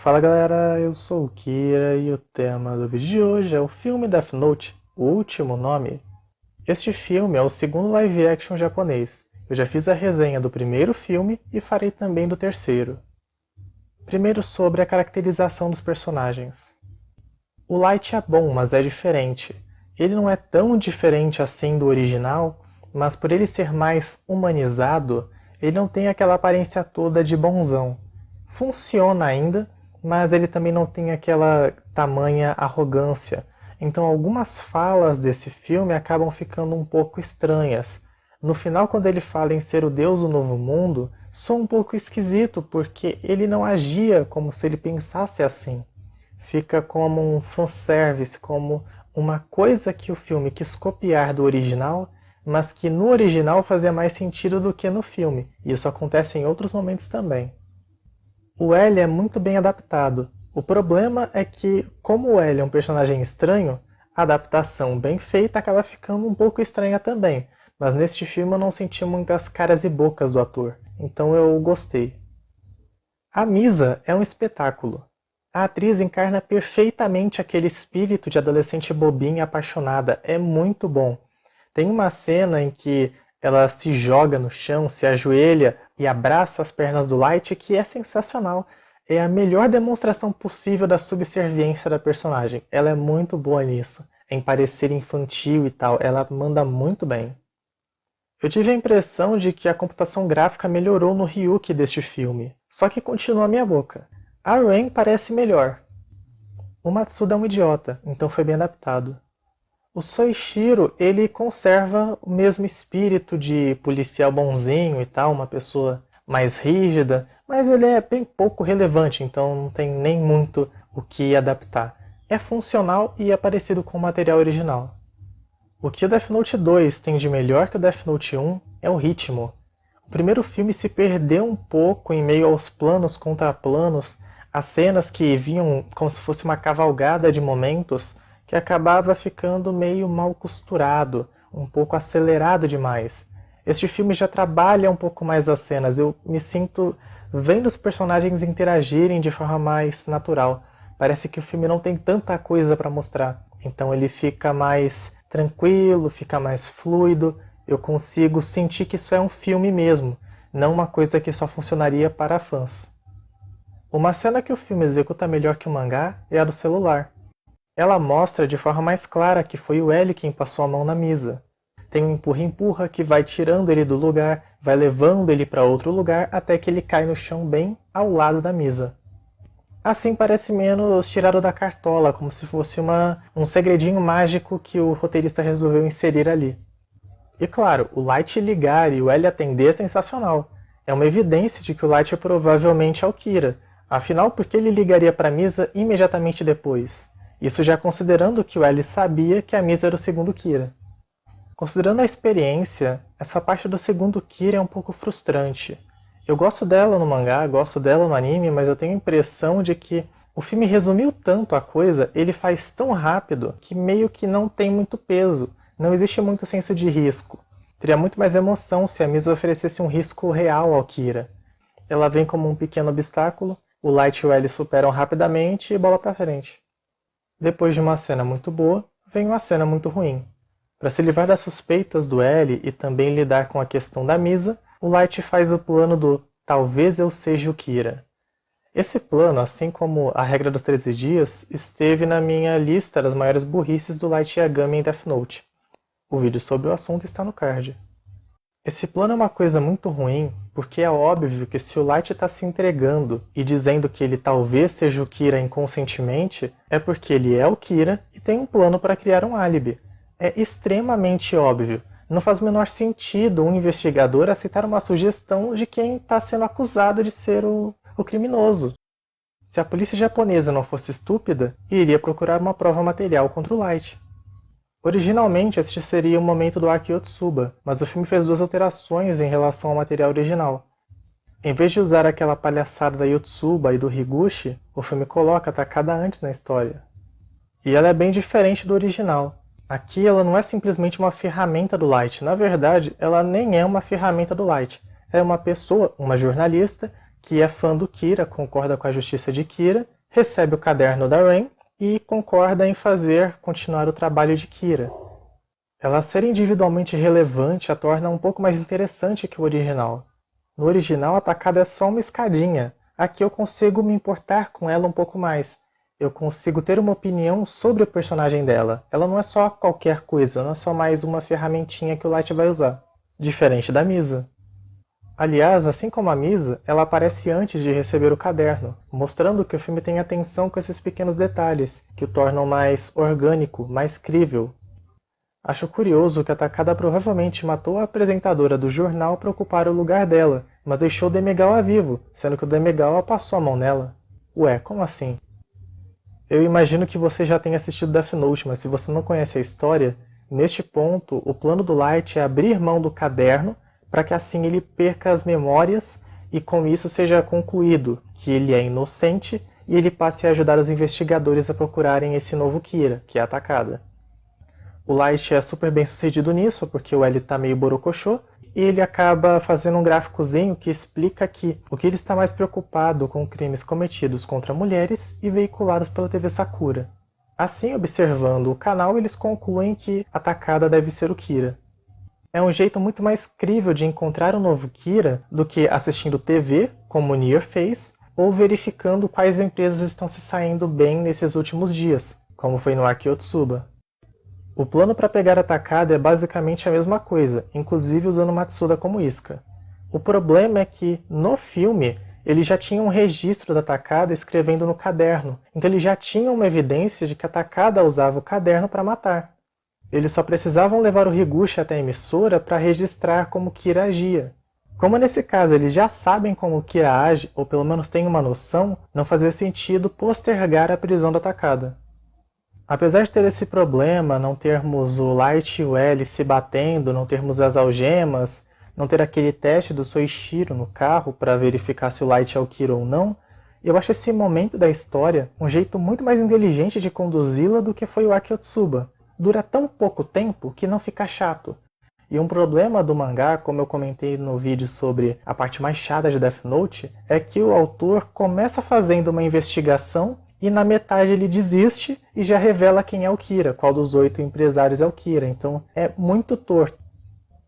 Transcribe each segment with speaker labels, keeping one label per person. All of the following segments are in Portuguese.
Speaker 1: Fala galera, eu sou o Kira e o tema do vídeo de hoje é o filme Death Note, O Último Nome. Este filme é o segundo live action japonês. Eu já fiz a resenha do primeiro filme e farei também do terceiro. Primeiro sobre a caracterização dos personagens. O Light é bom, mas é diferente. Ele não é tão diferente assim do original, mas por ele ser mais humanizado, ele não tem aquela aparência toda de bonzão. Funciona ainda, mas ele também não tem aquela tamanha arrogância. Então algumas falas desse filme acabam ficando um pouco estranhas. No final, quando ele fala em ser o Deus do Novo Mundo, soa um pouco esquisito, porque ele não agia como se ele pensasse assim. Fica como um fanservice, como uma coisa que o filme quis copiar do original, mas que no original fazia mais sentido do que no filme. E isso acontece em outros momentos também. O L é muito bem adaptado. O problema é que, como o L é um personagem estranho, a adaptação bem feita acaba ficando um pouco estranha também. Mas neste filme eu não senti muitas caras e bocas do ator, então eu gostei. A Misa é um espetáculo. A atriz encarna perfeitamente aquele espírito de adolescente bobinha e apaixonada. É muito bom. Tem uma cena em que ela se joga no chão, se ajoelha e abraça as pernas do Light, que é sensacional. É a melhor demonstração possível da subserviência da personagem. Ela é muito boa nisso, em parecer infantil e tal. Ela manda muito bem. Eu tive a impressão de que a computação gráfica melhorou no Ryuki deste filme, só que continua a minha boca. A Ren parece melhor. O Matsuda é um idiota, então foi bem adaptado. O Soichiro, ele conserva o mesmo espírito de policial bonzinho e tal, uma pessoa mais rígida, mas ele é bem pouco relevante, então não tem nem muito o que adaptar. É funcional e é parecido com o material original. O que o Death Note 2 tem de melhor que o Death Note 1 é o ritmo. O primeiro filme se perdeu um pouco em meio aos planos contra planos, as cenas que vinham como se fosse uma cavalgada de momentos, que acabava ficando meio mal costurado, um pouco acelerado demais. Este filme já trabalha um pouco mais as cenas, eu me sinto vendo os personagens interagirem de forma mais natural. Parece que o filme não tem tanta coisa para mostrar, então ele fica mais tranquilo, fica mais fluido, eu consigo sentir que isso é um filme mesmo, não uma coisa que só funcionaria para fãs. Uma cena que o filme executa melhor que o mangá é a do celular. Ela mostra de forma mais clara que foi o L quem passou a mão na Misa. Tem um empurra-empurra que vai tirando ele do lugar, vai levando ele para outro lugar até que ele cai no chão bem ao lado da Misa. Assim parece menos tirado da cartola, como se fosse um segredinho mágico que o roteirista resolveu inserir ali. E claro, o Light ligar e o L atender é sensacional. É uma evidência de que o Light provavelmente é o Kira. Afinal, por que ele ligaria para a Misa imediatamente depois? Isso já considerando que o L sabia que a Misa era o segundo Kira. Considerando a experiência, essa parte do segundo Kira é um pouco frustrante. Eu gosto dela no mangá, gosto dela no anime, mas eu tenho a impressão de que o filme resumiu tanto a coisa, ele faz tão rápido, que meio que não tem muito peso. Não existe muito senso de risco. Teria muito mais emoção se a Misa oferecesse um risco real ao Kira. Ela vem como um pequeno obstáculo, o Light e o L superam rapidamente e bola pra frente. Depois de uma cena muito boa, vem uma cena muito ruim. Para se livrar das suspeitas do L e também lidar com a questão da Misa, o Light faz o plano do talvez eu seja o Kira. Esse plano, assim como a regra dos 13 dias, esteve na minha lista das maiores burrices do Light Yagami em Death Note. O vídeo sobre o assunto está no card. Esse plano é uma coisa muito ruim, porque é óbvio que se o Light está se entregando e dizendo que ele talvez seja o Kira inconscientemente, é porque ele é o Kira e tem um plano para criar um álibi. É extremamente óbvio. Não faz o menor sentido um investigador aceitar uma sugestão de quem está sendo acusado de ser o criminoso. Se a polícia japonesa não fosse estúpida, iria procurar uma prova material contra o Light. Originalmente, este seria o momento do Ark Yotsuba, mas o filme fez duas alterações em relação ao material original. Em vez de usar aquela palhaçada da Yotsuba e do Higuchi, o filme coloca a Takada antes na história. E ela é bem diferente do original. Aqui ela não é simplesmente uma ferramenta do Light, na verdade ela nem é uma ferramenta do Light. É uma pessoa, uma jornalista, que é fã do Kira, concorda com a justiça de Kira, recebe o caderno da Ren e concorda em continuar o trabalho de Kira. Ela ser individualmente relevante a torna um pouco mais interessante que o original. No original, a Takada é só uma escadinha. Aqui eu consigo me importar com ela um pouco mais. Eu consigo ter uma opinião sobre o personagem dela. Ela não é só qualquer coisa, não é só mais uma ferramentinha que o Light vai usar. Diferente da Misa. Aliás, assim como a Misa, ela aparece antes de receber o caderno, mostrando que o filme tem atenção com esses pequenos detalhes, que o tornam mais orgânico, mais crível. Acho curioso que a Takada provavelmente matou a apresentadora do jornal para ocupar o lugar dela, mas deixou o Demegawa vivo, sendo que o Demegawa passou a mão nela. Ué, como assim? Eu imagino que você já tenha assistido Death Note, mas se você não conhece a história, neste ponto, o plano do Light é abrir mão do caderno para que assim ele perca as memórias e com isso seja concluído que ele é inocente e ele passe a ajudar os investigadores a procurarem esse novo Kira, que é a Takada. O Light é super bem sucedido nisso, porque o L tá meio borocochô, e ele acaba fazendo um gráficozinho que explica que o que ele está mais preocupado com crimes cometidos contra mulheres e veiculados pela TV Sakura. Assim, observando o canal, eles concluem que a Takada deve ser o Kira. É um jeito muito mais crível de encontrar um novo Kira do que assistindo TV, como o Nier fez, ou verificando quais empresas estão se saindo bem nesses últimos dias, como foi no Arc Yotsuba. O plano para pegar a Takada é basicamente a mesma coisa, inclusive usando Matsuda como isca. O problema é que, no filme, ele já tinha um registro da Takada escrevendo no caderno, então ele já tinha uma evidência de que a Takada usava o caderno para matar. Eles só precisavam levar o Higuchi até a emissora para registrar como Kira agia. Como nesse caso eles já sabem como Kira age, ou pelo menos têm uma noção, não fazia sentido postergar a prisão da Takada. Apesar de ter esse problema, não termos o Light e o L se batendo, não termos as algemas, não ter aquele teste do Soichiro no carro para verificar se o Light é o Kira ou não, eu acho esse momento da história um jeito muito mais inteligente de conduzi-la do que foi o Arc Yotsuba. Dura tão pouco tempo que não fica chato. E um problema do mangá, como eu comentei no vídeo sobre a parte mais chata de Death Note, é que o autor começa fazendo uma investigação e na metade ele desiste e já revela quem é o Kira, qual dos 8 empresários é o Kira, então é muito torto.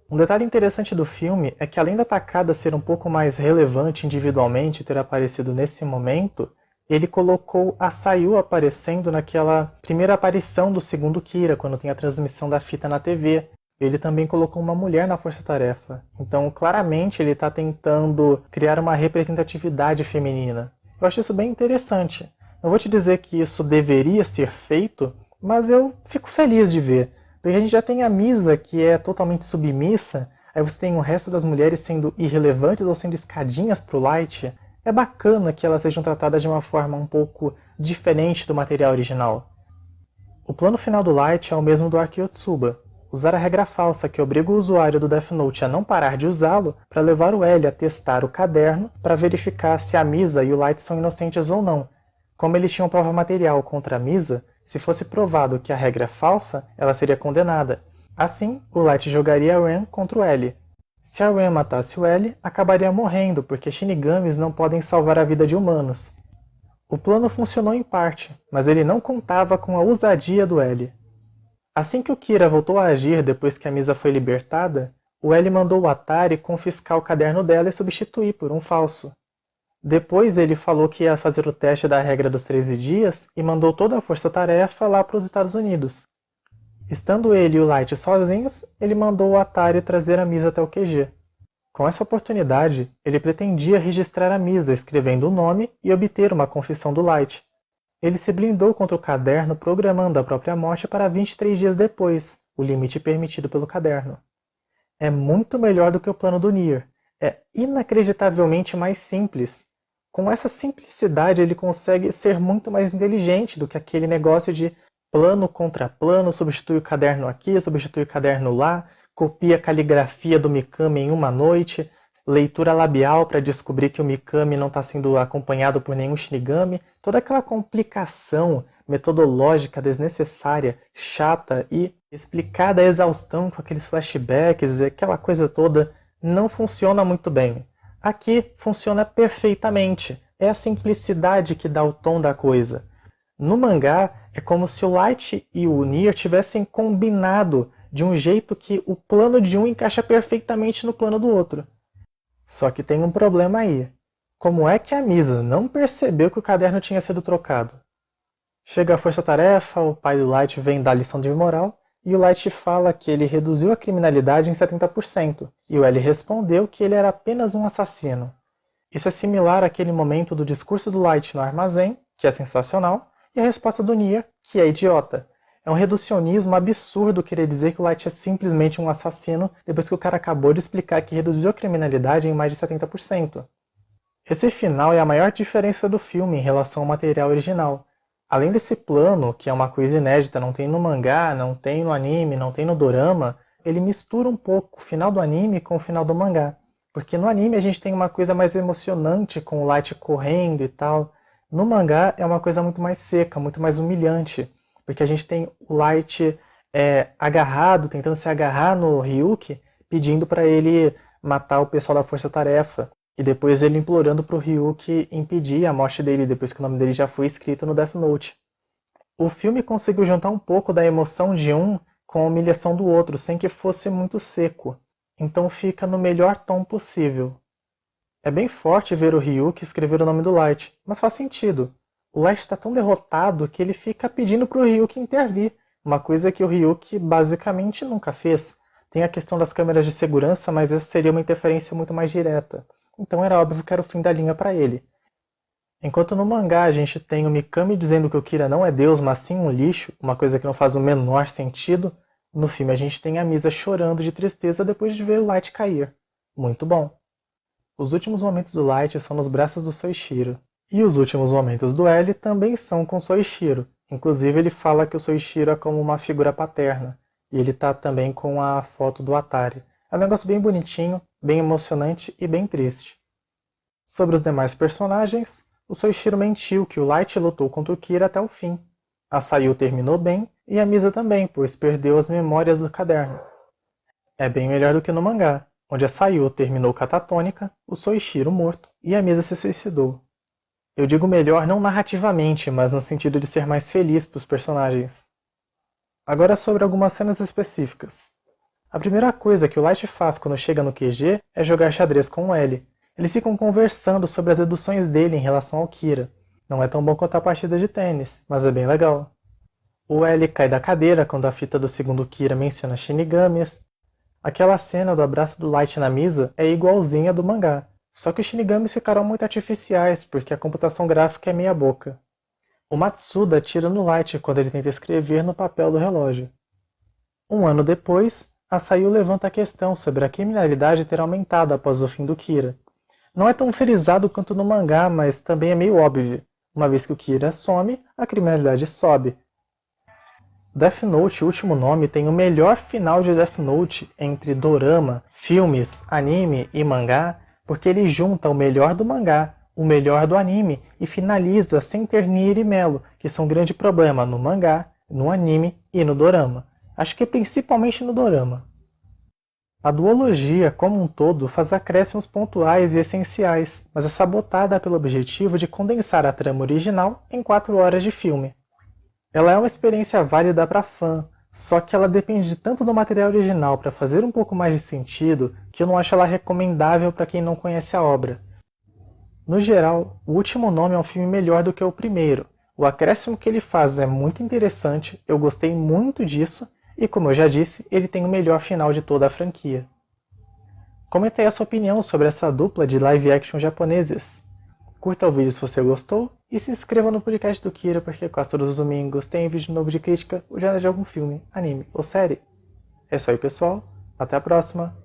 Speaker 1: Um detalhe interessante do filme é que além da Takada ser um pouco mais relevante individualmente ter aparecido nesse momento, ele colocou a Sayu aparecendo naquela primeira aparição do segundo Kira, quando tem a transmissão da fita na TV. Ele também colocou uma mulher na força-tarefa. Então, claramente, ele está tentando criar uma representatividade feminina. Eu acho isso bem interessante. Não vou te dizer que isso deveria ser feito, mas eu fico feliz de ver. Porque a gente já tem a Misa, que é totalmente submissa, aí você tem o resto das mulheres sendo irrelevantes ou sendo escadinhas pro Light. É bacana que elas sejam tratadas de uma forma um pouco diferente do material original. O plano final do Light é o mesmo do Arc Yotsuba. Usar a regra falsa que obriga o usuário do Death Note a não parar de usá-lo para levar o L a testar o caderno para verificar se a Misa e o Light são inocentes ou não. Como eles tinham prova material contra a Misa, se fosse provado que a regra é falsa, ela seria condenada. Assim, o Light jogaria a Ren contra o L. Se a Ren matasse o L, acabaria morrendo, porque Shinigamis não podem salvar a vida de humanos. O plano funcionou em parte, mas ele não contava com a ousadia do L. Assim que o Kira voltou a agir depois que a Misa foi libertada, o L mandou o Atari confiscar o caderno dela e substituir por um falso. Depois ele falou que ia fazer o teste da regra dos 13 dias e mandou toda a força-tarefa lá para os Estados Unidos. Estando ele e o Light sozinhos, ele mandou o Atari trazer a Misa até o QG. Com essa oportunidade, ele pretendia registrar a Misa escrevendo o nome e obter uma confissão do Light. Ele se blindou contra o caderno programando a própria morte para 23 dias depois, o limite permitido pelo caderno. É muito melhor do que o plano do Nier. É inacreditavelmente mais simples. Com essa simplicidade ele consegue ser muito mais inteligente do que aquele negócio de plano contra plano, substitui o caderno aqui, substitui o caderno lá, copia a caligrafia do Mikami em uma noite, leitura labial para descobrir que o Mikami não está sendo acompanhado por nenhum Shinigami, toda aquela complicação metodológica desnecessária, chata e explicada à exaustão com aqueles flashbacks, aquela coisa toda, não funciona muito bem. Aqui funciona perfeitamente. É a simplicidade que dá o tom da coisa. No mangá, é como se o Light e o Nier tivessem combinado de um jeito que o plano de um encaixa perfeitamente no plano do outro. Só que tem um problema aí. Como é que a Misa não percebeu que o caderno tinha sido trocado? Chega a força-tarefa, o pai do Light vem dar lição de moral, e o Light fala que ele reduziu a criminalidade em 70%, e o L respondeu que ele era apenas um assassino. Isso é similar àquele momento do discurso do Light no armazém, que é sensacional, e a resposta do Nier, que é idiota. É um reducionismo absurdo querer dizer que o Light é simplesmente um assassino depois que o cara acabou de explicar que reduziu a criminalidade em mais de 70%. Esse final é a maior diferença do filme em relação ao material original. Além desse plano, que é uma coisa inédita, não tem no mangá, não tem no anime, não tem no dorama, ele mistura um pouco o final do anime com o final do mangá. Porque no anime a gente tem uma coisa mais emocionante, com o Light correndo e tal. No mangá é uma coisa muito mais seca, muito mais humilhante. Porque a gente tem o Light agarrado, tentando se agarrar no Ryuki, pedindo para ele matar o pessoal da Força Tarefa. E depois ele implorando pro Ryuki impedir a morte dele, depois que o nome dele já foi escrito no Death Note. O filme conseguiu juntar um pouco da emoção de um com a humilhação do outro, sem que fosse muito seco. Então fica no melhor tom possível. É bem forte ver o Ryuki escrever o nome do Light, mas faz sentido. O Light está tão derrotado que ele fica pedindo pro Ryuki intervir, uma coisa que o Ryuki basicamente nunca fez. Tem a questão das câmeras de segurança, mas isso seria uma interferência muito mais direta. Então era óbvio que era o fim da linha para ele. Enquanto no mangá a gente tem o Mikami dizendo que o Kira não é Deus, mas sim um lixo, uma coisa que não faz o menor sentido, no filme a gente tem a Misa chorando de tristeza depois de ver o Light cair. Muito bom. Os últimos momentos do Light são nos braços do Soichiro. E os últimos momentos do L também são com Soichiro. Inclusive ele fala que o Soichiro é como uma figura paterna. E ele tá também com a foto do Atari. É um negócio bem bonitinho, bem emocionante e bem triste. Sobre os demais personagens, o Soichiro mentiu que o Light lutou contra o Kira até o fim. A Sayu terminou bem e a Misa também, pois perdeu as memórias do caderno. É bem melhor do que no mangá, onde a Sayu terminou catatônica, o Soichiro morto e a Misa se suicidou. Eu digo melhor não narrativamente, mas no sentido de ser mais feliz para os personagens. Agora sobre algumas cenas específicas. A primeira coisa que o Light faz quando chega no QG é jogar xadrez com o L. Eles ficam conversando sobre as deduções dele em relação ao Kira. Não é tão bom quanto a partida de tênis, mas é bem legal. O L cai da cadeira quando a fita do segundo Kira menciona Shinigamis. Aquela cena do abraço do Light na Misa é igualzinha do mangá, só que os Shinigamis ficaram muito artificiais porque a computação gráfica é meia boca. O Matsuda atira no Light quando ele tenta escrever no papel do relógio. Um ano depois, a Sayu levanta a questão sobre a criminalidade ter aumentado após o fim do Kira. Não é tão frisado quanto no mangá, mas também é meio óbvio. Uma vez que o Kira some, a criminalidade sobe. Death Note, o último nome, tem o melhor final de Death Note entre dorama, filmes, anime e mangá, porque ele junta o melhor do mangá, o melhor do anime e finaliza sem ter Nier e Melo, que são um grande problema no mangá, no anime e no dorama. Acho que principalmente no dorama. A duologia, como um todo, faz acréscimos pontuais e essenciais, mas é sabotada pelo objetivo de condensar a trama original em 4 horas de filme. Ela é uma experiência válida para fã, só que ela depende tanto do material original para fazer um pouco mais de sentido que eu não acho ela recomendável para quem não conhece a obra. No geral, O Último Nome é um filme melhor do que o primeiro. O acréscimo que ele faz é muito interessante, eu gostei muito disso, e como eu já disse, ele tem o melhor final de toda a franquia. Comente aí a sua opinião sobre essa dupla de live action japoneses. Curta o vídeo se você gostou e se inscreva no podcast do Kira porque quase todos os domingos tem vídeo novo de crítica ou já de algum filme, anime ou série. É isso aí pessoal, até a próxima!